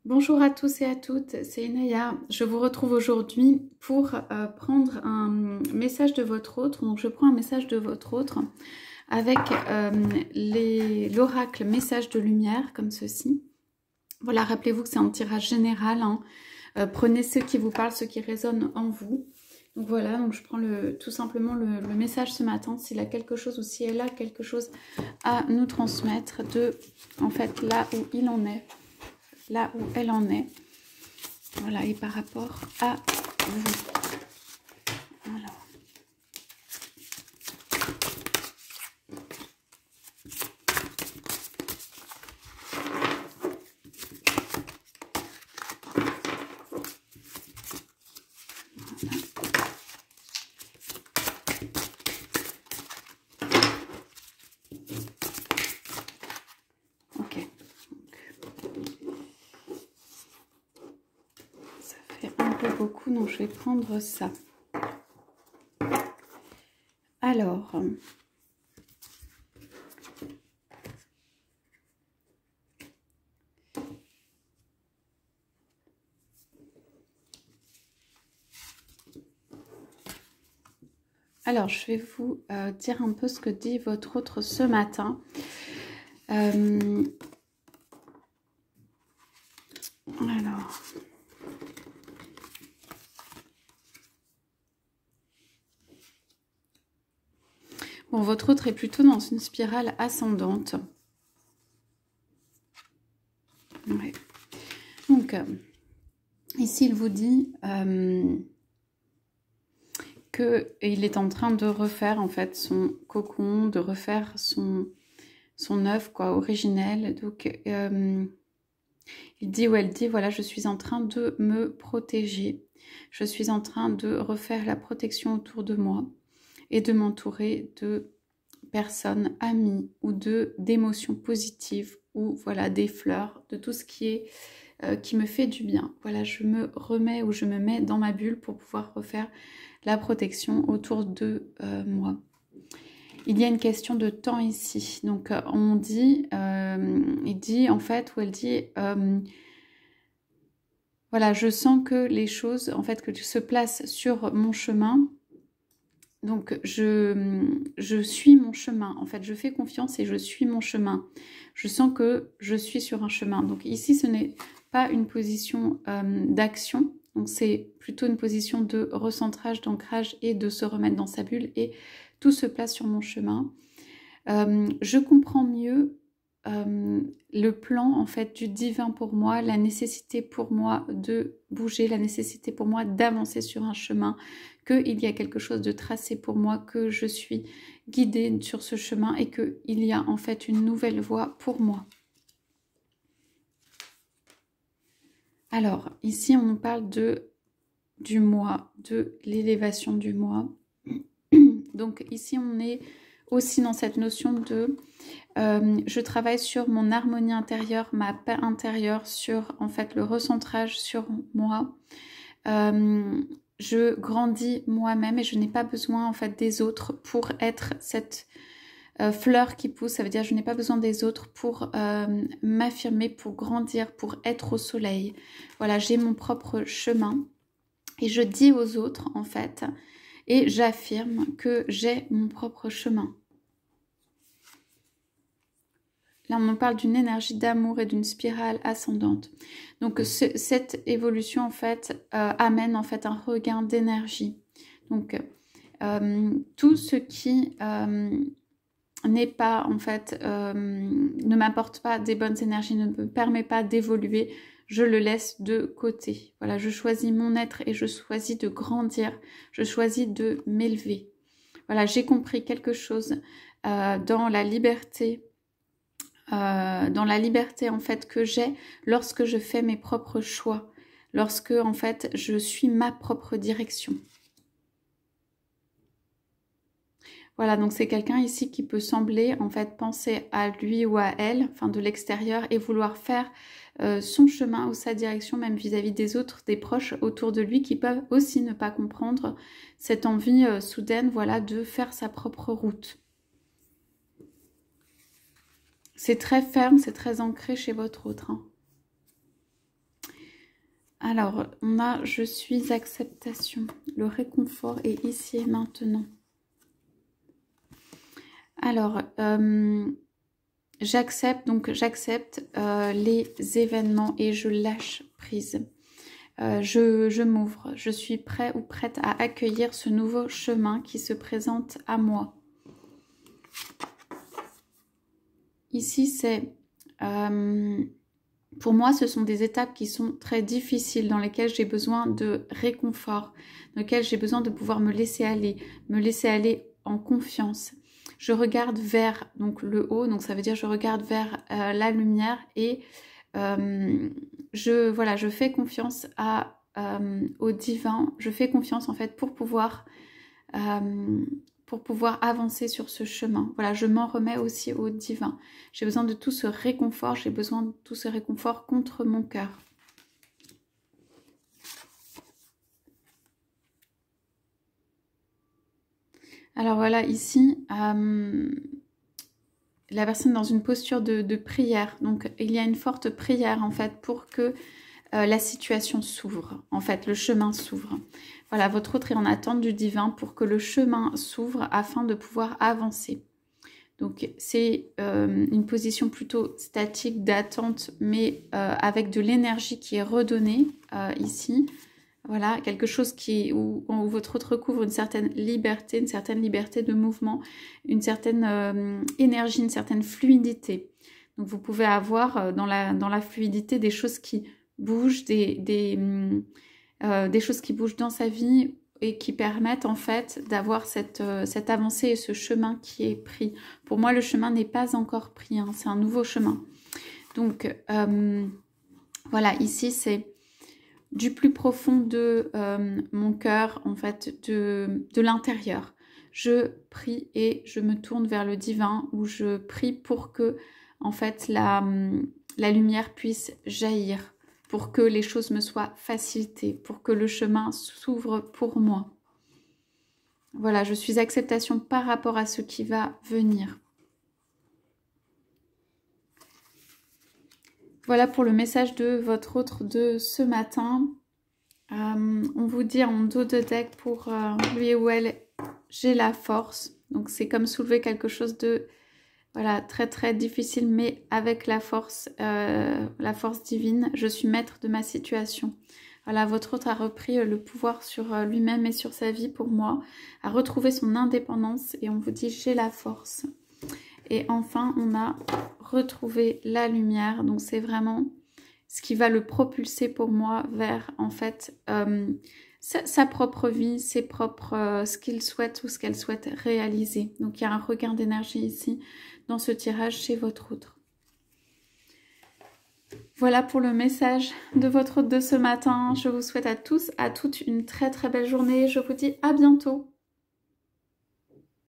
Bonjour à tous et à toutes, c'est Inaya. Je vous retrouve aujourd'hui pour prendre un message de votre autre. Donc je prends un message de votre autre avec l'oracle message de lumière comme ceci. Voilà, rappelez-vous que c'est un tirage général. Hein. Prenez ce qui vous parle, ce qui résonne en vous. Donc voilà, donc je prends tout simplement le message ce matin, s'il a quelque chose ou si elle a quelque chose à nous transmettre de, en fait, là où il en est. Là où elle en est. Voilà, et par rapport à vous. Alors. Ok. Ça fait un peu beaucoup, donc je vais prendre ça. Alors, je vais vous dire un peu ce que dit votre autre ce matin. Alors, bon, votre autre est plutôt dans une spirale ascendante. Ouais. Donc, ici, il vous dit qu'il est en train de refaire en fait son cocon, de refaire son œuf quoi, originel. Donc, il dit ou elle dit, voilà, je suis en train de me protéger. Je suis en train de refaire la protection autour de moi et de m'entourer de personnes, amies ou d'émotions positives ou voilà des fleurs, de tout ce qui est qui me fait du bien. Voilà, je me remets ou je me mets dans ma bulle pour pouvoir refaire la protection autour de moi. Il y a une question de temps ici. Donc on dit, il dit en fait, ou elle dit, voilà, je sens que les choses en fait que se placent sur mon chemin. Donc je suis mon chemin. En fait, je fais confiance et je suis mon chemin. Je sens que je suis sur un chemin. Donc ici, ce n'est pas une position d'action. Donc c'est plutôt une position de recentrage, d'ancrage et de se remettre dans sa bulle. Et tout se place sur mon chemin. Je comprends mieux le plan en fait du divin pour moi, la nécessité pour moi de bouger, la nécessité pour moi d'avancer sur un chemin, qu'il y a quelque chose de tracé pour moi, que je suis guidée sur ce chemin et qu'il y a en fait une nouvelle voie pour moi. Alors, ici, on nous parle du moi, de l'élévation du moi. Donc, ici, on est aussi dans cette notion de je travaille sur mon harmonie intérieure, ma paix intérieure, sur en fait le recentrage sur moi. Je grandis moi-même et je n'ai pas besoin en fait des autres pour être cette fleur qui pousse. Ça veut dire je n'ai pas besoin des autres pour m'affirmer, pour grandir, pour être au soleil. Voilà, j'ai mon propre chemin et je dis aux autres en fait et j'affirme que j'ai mon propre chemin. Là, on nous parle d'une énergie d'amour et d'une spirale ascendante. Donc, cette évolution, en fait, amène en fait un regain d'énergie. Donc, tout ce qui n'est pas, en fait, ne m'apporte pas des bonnes énergies, ne me permet pas d'évoluer, je le laisse de côté. Voilà, je choisis mon être et je choisis de grandir. Je choisis de m'élever. Voilà, j'ai compris quelque chose dans la liberté en fait que j'ai lorsque je fais mes propres choix, lorsque en fait je suis ma propre direction. Voilà, donc c'est quelqu'un ici qui peut sembler en fait penser à lui ou à elle, enfin de l'extérieur, et vouloir faire son chemin ou sa direction, même vis-à-vis des autres, des proches autour de lui qui peuvent aussi ne pas comprendre cette envie soudaine, voilà, de faire sa propre route. C'est très ferme, c'est très ancré chez votre autre. Hein. Alors, on a je suis acceptation. Le réconfort est ici et maintenant. Alors, j'accepte les événements et je lâche prise. Je m'ouvre, je suis prêt ou prête à accueillir ce nouveau chemin qui se présente à moi. Ici, c'est... pour moi, ce sont des étapes qui sont très difficiles, dans lesquelles j'ai besoin de réconfort, dans lesquelles j'ai besoin de pouvoir me laisser aller en confiance. Je regarde vers donc, le haut, donc ça veut dire je regarde vers la lumière et je fais confiance au divin. Je fais confiance en fait pour pouvoir avancer sur ce chemin. Voilà, je m'en remets aussi au divin. J'ai besoin de tout ce réconfort, j'ai besoin de tout ce réconfort contre mon cœur. Alors voilà, ici, la personne est dans une posture de prière. Donc, il y a une forte prière, en fait, pour que la situation s'ouvre. En fait, le chemin s'ouvre. Voilà, votre autre est en attente du divin pour que le chemin s'ouvre afin de pouvoir avancer. Donc, c'est une position plutôt statique d'attente, mais avec de l'énergie qui est redonnée ici. Voilà, quelque chose où votre autre recouvre une certaine liberté de mouvement, une certaine énergie, une certaine fluidité. Donc, vous pouvez avoir dans la fluidité des choses qui bougent, des choses qui bougent dans sa vie et qui permettent en fait d'avoir cette avancée et ce chemin qui est pris. Pour moi, le chemin n'est pas encore pris, hein, c'est un nouveau chemin. Donc, voilà, ici, c'est du plus profond de mon cœur, en fait, de l'intérieur. Je prie et je me tourne vers le divin, où je prie pour que, en fait, la lumière puisse jaillir, pour que les choses me soient facilitées, pour que le chemin s'ouvre pour moi. Voilà, je suis acceptation par rapport à ce qui va venir. Voilà pour le message de votre autre de ce matin. On vous dit en dos de deck pour lui ou elle, j'ai la force. Donc c'est comme soulever quelque chose de voilà, très très difficile, mais avec la force divine. Je suis maître de ma situation. Voilà, votre autre a repris le pouvoir sur lui-même et sur sa vie pour moi, a retrouvé son indépendance et on vous dit j'ai la force. Et enfin, on a retrouvé la lumière. Donc, c'est vraiment ce qui va le propulser pour moi vers, en fait, sa propre vie, ses propres, ce qu'il souhaite ou ce qu'elle souhaite réaliser. Donc, il y a un regain d'énergie ici dans ce tirage chez votre autre. Voilà pour le message de votre autre de ce matin. Je vous souhaite à tous, à toutes une très très belle journée. Je vous dis à bientôt.